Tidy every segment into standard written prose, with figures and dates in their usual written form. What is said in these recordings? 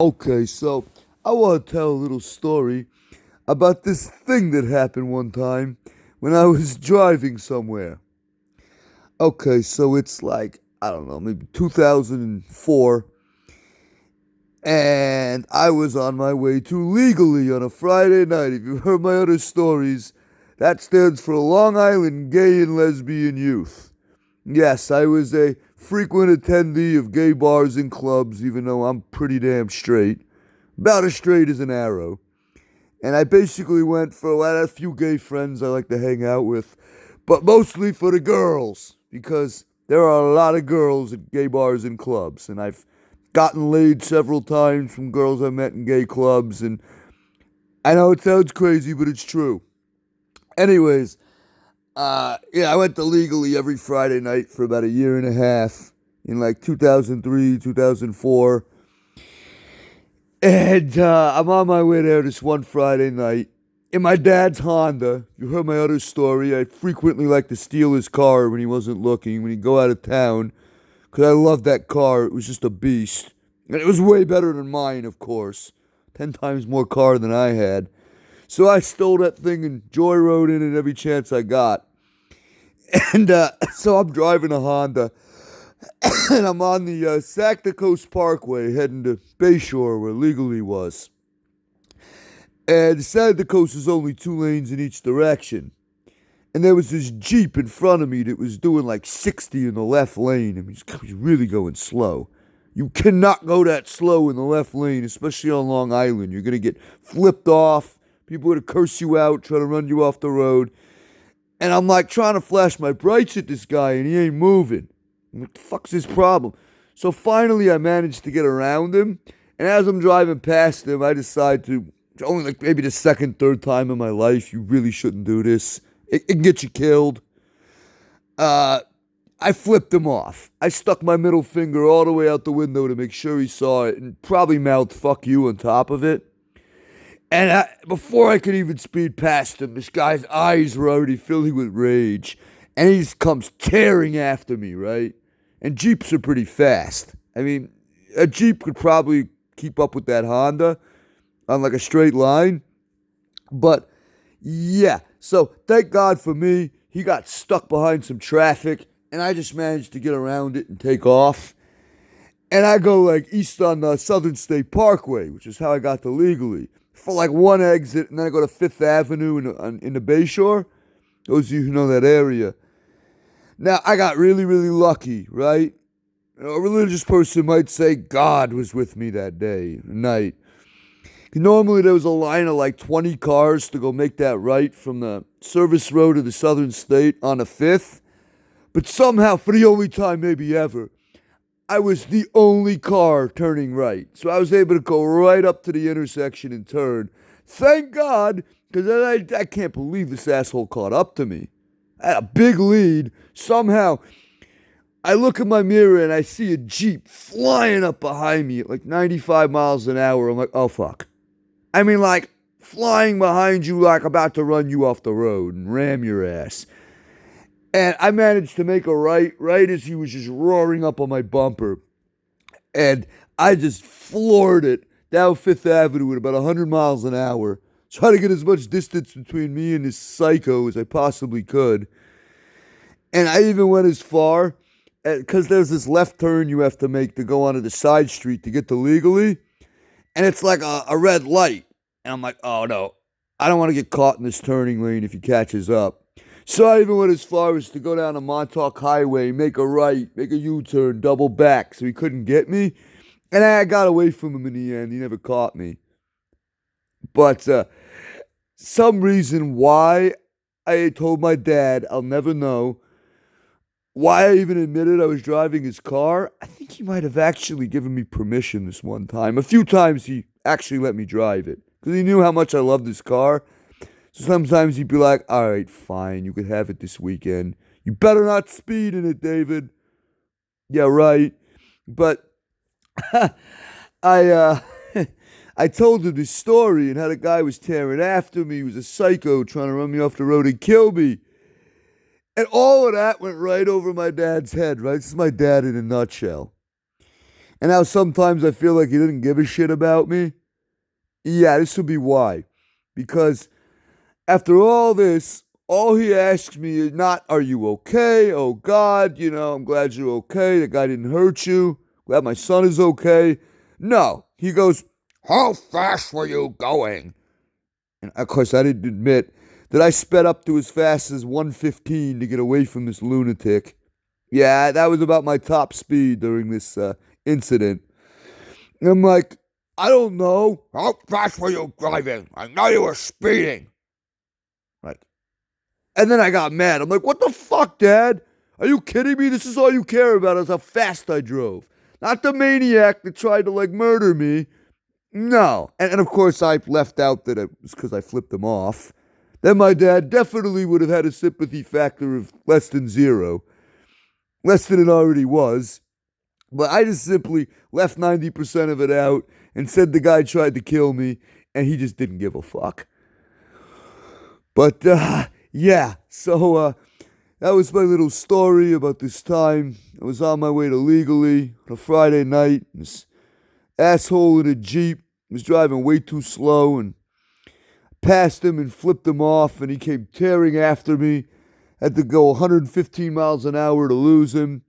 Okay, so I want to tell a little story about this thing that happened one time when I was driving somewhere. Okay, so it's like, I don't know, maybe 2004, and I was on my way to Legally on a Friday night. If you've heard my other stories, that stands for Long Island Gay and Lesbian Youth. Yes, I was a frequent attendee of gay bars and clubs, even though I'm pretty damn straight. About as straight as an arrow. And I basically went for I had a few gay friends I like to hang out with, but mostly for the girls because there are a lot of girls at gay bars and clubs, and I've gotten laid several times from girls I met in gay clubs, and I know it sounds crazy, but it's true. Anyways, yeah, I went to Legally every Friday night for about a year and a half in like 2003, 2004. And I'm on my way there this one Friday night in my dad's Honda. You heard my other story. I frequently like to steal his car when he wasn't looking, when he'd go out of town, because I loved that car. It was just a beast. And it was way better than mine, of course. 10 times more car than I had. So I stole that thing and joyrode in it every chance I got. And so I'm driving a Honda and I'm on the Sac Coast Parkway heading to Bayshore where Legally was. And the side of the coast was only two lanes in each direction. And there was this Jeep in front of me that was doing like 60 in the left lane. I mean, he was really going slow. You cannot go that slow in the left lane, especially on Long Island. You're going to get flipped off. People are going to curse you out, try to run you off the road. And I'm like trying to flash my brights at this guy, and he ain't moving. What the fuck's his problem? So finally, I managed to get around him. And as I'm driving past him, I decide to, only like maybe the second, third time in my life, you really shouldn't do this. It can get you killed. Uh, I flipped him off. I stuck my middle finger all the way out the window to make sure he saw it and probably mouthed fuck you on top of it. And before I could even speed past him, this guy's eyes were already filling with rage. And he just comes tearing after me, right? And Jeeps are pretty fast. I mean, a Jeep could probably keep up with that Honda on like a straight line. But yeah, so thank God for me. He got stuck behind some traffic, and I just managed to get around it and take off. And I go like east on the Southern State Parkway, which is how I got to Legally, for like one exit, and then I go to Fifth Avenue in the Bayshore. Those of you who know that area. Now, I got really, really lucky, right? A religious person might say God was with me that day, night. Normally, there was a line of like 20 cars to go make that right from the service road to the Southern State on a 5th. But somehow, for the only time maybe ever, I was the only car turning right. So I was able to go right up to the intersection and turn. Thank God, because I can't believe this asshole caught up to me. I had a big lead. Somehow, I look in my mirror and I see a Jeep flying up behind me at like 95 miles an hour. I'm like, oh fuck. I mean, like, flying behind you like about to run you off the road and ram your ass. And I managed to make a right as he was just roaring up on my bumper. And I just floored it down Fifth Avenue at about 100 miles an hour, trying to get as much distance between me and this psycho as I possibly could. And I even went as far, because there's this left turn you have to make to go onto the side street to get to Legally. And it's like a red light. And I'm like, oh no, I don't want to get caught in this turning lane if he catches up. So I even went as far as to go down the Montauk Highway, make a right, make a U-turn, double back so he couldn't get me. And I got away from him in the end. He never caught me. But some reason why I told my dad, I'll never know. Why I even admitted I was driving his car, I think he might have actually given me permission this one time. A few times he actually let me drive it because he knew how much I loved his car. So sometimes he'd be like, all right, fine, you could have it this weekend. You better not speed in it, David. Yeah, right. But I I told him this story and how the guy was tearing after me. He was a psycho trying to run me off the road and kill me. And all of that went right over my dad's head, right? This is my dad in a nutshell. and how sometimes I feel like he didn't give a shit about me? Yeah, this would be why. Because after all this, all he asks me is not, "Are you okay? Oh God, I'm glad you're okay. The guy didn't hurt you. Glad my son is okay." No, he goes, "How fast were you going?" And of course, I didn't admit that I sped up to as fast as 115 to get away from this lunatic. Yeah, that was about my top speed during this incident. And I'm like, "I don't know. How fast were you driving? I know you were speeding." Like, and then I got mad. I'm like, "What the fuck, Dad? Are you kidding me? This is all you care about is how fast I drove. Not the maniac that tried to murder me." No. And of course, I left out that it was because I flipped him off. Then my dad definitely would have had a sympathy factor of less than zero, less than it already was. But I just simply left 90% of it out and said the guy tried to kill me and he just didn't give a fuck. But yeah, so that was my little story about this time. I was on my way to Legally on a Friday night. This asshole in a Jeep was driving way too slow and passed him and flipped him off, and he came tearing after me. Had to go 115 miles an hour to lose him.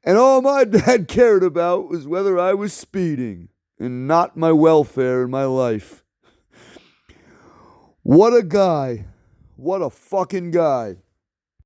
And all my dad cared about was whether I was speeding and not my welfare in my life. What a guy. What a fucking guy.